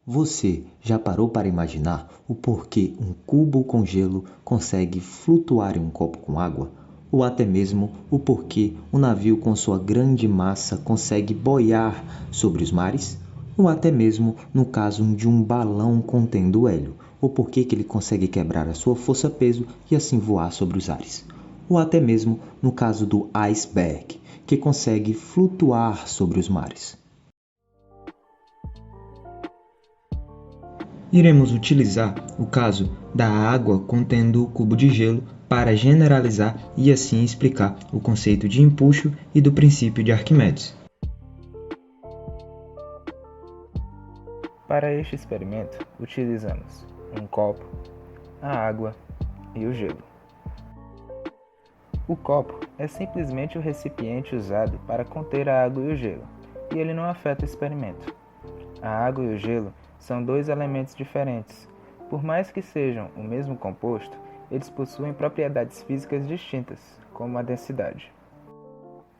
Você já parou para imaginar o porquê um cubo com gelo consegue flutuar em um copo com água? Ou até mesmo o porquê um navio com sua grande massa consegue boiar sobre os mares? Ou até mesmo no caso de um balão contendo hélio, o porquê que ele consegue quebrar a sua força-peso e assim voar sobre os ares? Ou até mesmo no caso do iceberg, que consegue flutuar sobre os mares. Iremos utilizar o caso da água contendo o cubo de gelo para generalizar e assim explicar o conceito de empuxo e do princípio de Arquimedes. Para este experimento, utilizamos um copo, a água e o gelo. O copo é simplesmente o recipiente usado para conter a água e o gelo, e ele não afeta o experimento. A água e o gelo são dois elementos diferentes. Por mais que sejam o mesmo composto, eles possuem propriedades físicas distintas, como a densidade.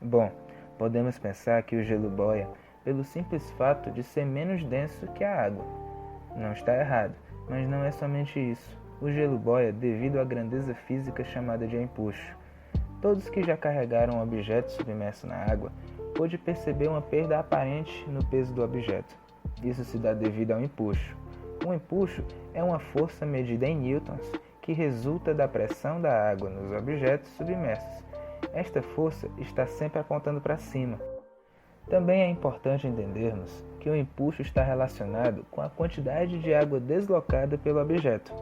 Bom, podemos pensar que o gelo boia pelo simples fato de ser menos denso que a água. Não está errado, mas não é somente isso. O gelo boia devido à grandeza física chamada de empuxo. Todos que já carregaram um objeto submerso na água pôde perceber uma perda aparente no peso do objeto. Isso se dá devido ao empuxo. O empuxo é uma força medida em newtons que resulta da pressão da água nos objetos submersos. Esta força está sempre apontando para cima. Também é importante entendermos que o empuxo está relacionado com a quantidade de água deslocada pelo objeto.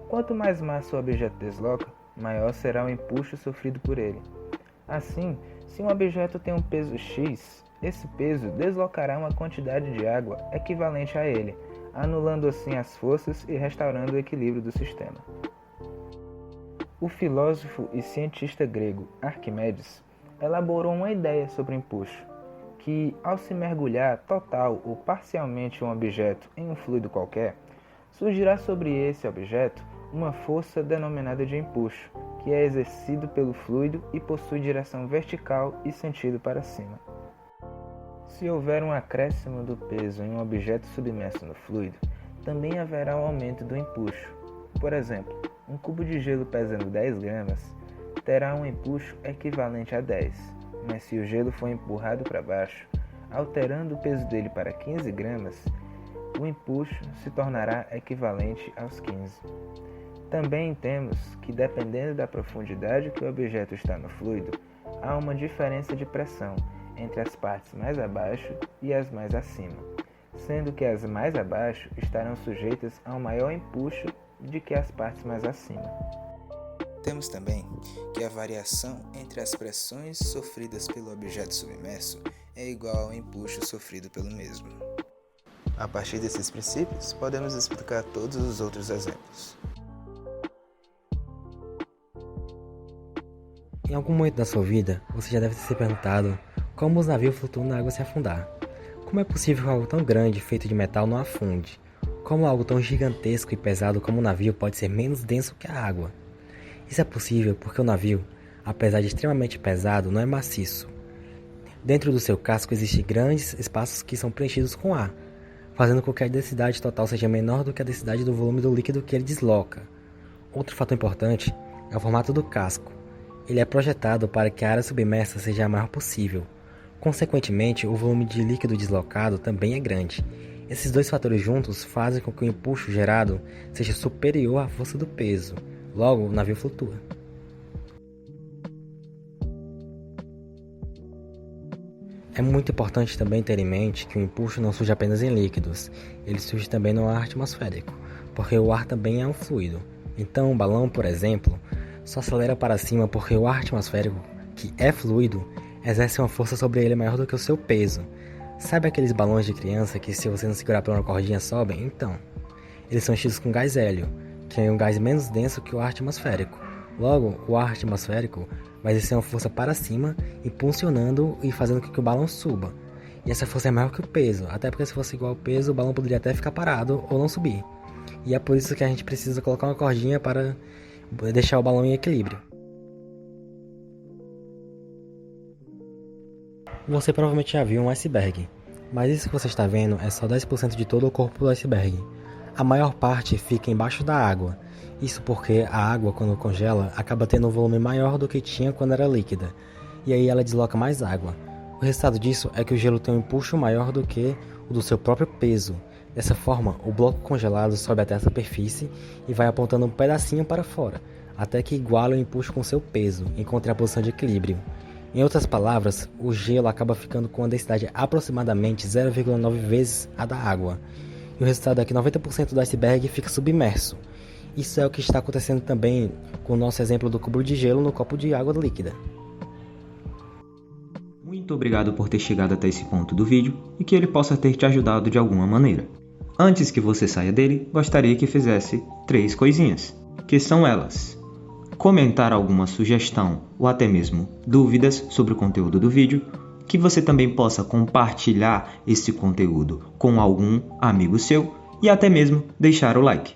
Quanto mais massa o objeto desloca, maior será o empuxo sofrido por ele. Assim, se um objeto tem um peso x, esse peso deslocará uma quantidade de água equivalente a ele, anulando assim as forças e restaurando o equilíbrio do sistema. O filósofo e cientista grego Arquimedes elaborou uma ideia sobre o empuxo, que, ao se mergulhar total ou parcialmente um objeto em um fluido qualquer, surgirá sobre esse objeto uma força denominada de empuxo, que é exercido pelo fluido e possui direção vertical e sentido para cima. Se houver um acréscimo do peso em um objeto submerso no fluido, também haverá um aumento do empuxo. Por exemplo, um cubo de gelo pesando 10 gramas terá um empuxo equivalente a 10, mas se o gelo for empurrado para baixo, alterando o peso dele para 15 gramas, o empuxo se tornará equivalente aos 15. Também temos que, dependendo da profundidade que o objeto está no fluido, há uma diferença de pressão entre as partes mais abaixo e as mais acima, sendo que as mais abaixo estarão sujeitas a um maior empuxo do que as partes mais acima. Temos também que a variação entre as pressões sofridas pelo objeto submerso é igual ao empuxo sofrido pelo mesmo. A partir desses princípios, podemos explicar todos os outros exemplos. Em algum momento da sua vida, você já deve ter se perguntado como os navios flutuam na água se afundar. Como é possível que algo tão grande, feito de metal, não afunde? Como algo tão gigantesco e pesado como um navio pode ser menos denso que a água? Isso é possível porque o navio, apesar de extremamente pesado, não é maciço. Dentro do seu casco existem grandes espaços que são preenchidos com ar, fazendo com que a densidade total seja menor do que a densidade do volume do líquido que ele desloca. Outro fator importante é o formato do casco. Ele é projetado para que a área submersa seja a maior possível. Consequentemente, o volume de líquido deslocado também é grande. Esses dois fatores juntos fazem com que o empuxo gerado seja superior à força do peso. Logo, o navio flutua. É muito importante também ter em mente que o empuxo não surge apenas em líquidos, ele surge também no ar atmosférico, porque o ar também é um fluido. Então, um balão, por exemplo, só acelera para cima porque o ar atmosférico, que é fluido, exerce uma força sobre ele maior do que o seu peso. Sabe aqueles balões de criança que se você não segurar por uma cordinha sobem? Então, eles são enchidos com gás hélio, que é um gás menos denso que o ar atmosférico. Logo, o ar atmosférico vai exercer uma força para cima, impulsionando e fazendo com que o balão suba. E essa força é maior que o peso, até porque se fosse igual ao peso, o balão poderia até ficar parado ou não subir. E é por isso que a gente precisa colocar uma cordinha para deixar o balão em equilíbrio. Você provavelmente já viu um iceberg. Mas isso que você está vendo é só 10% de todo o corpo do iceberg. A maior parte fica embaixo da água. Isso porque a água, quando congela, acaba tendo um volume maior do que tinha quando era líquida. E aí ela desloca mais água. O resultado disso é que o gelo tem um empuxo maior do que o do seu próprio peso. Dessa forma, o bloco congelado sobe até a superfície e vai apontando um pedacinho para fora, até que iguala o empuxo com seu peso, encontre a posição de equilíbrio. Em outras palavras, o gelo acaba ficando com uma densidade aproximadamente 0,9 vezes a da água. E o resultado é que 90% do iceberg fica submerso. Isso é o que está acontecendo também com o nosso exemplo do cubo de gelo no copo de água líquida. Muito obrigado por ter chegado até esse ponto do vídeo e que ele possa ter te ajudado de alguma maneira. Antes que você saia dele, gostaria que fizesse 3 coisinhas, que são elas: comentar alguma sugestão ou até mesmo dúvidas sobre o conteúdo do vídeo, que você também possa compartilhar esse conteúdo com algum amigo seu e até mesmo deixar o like.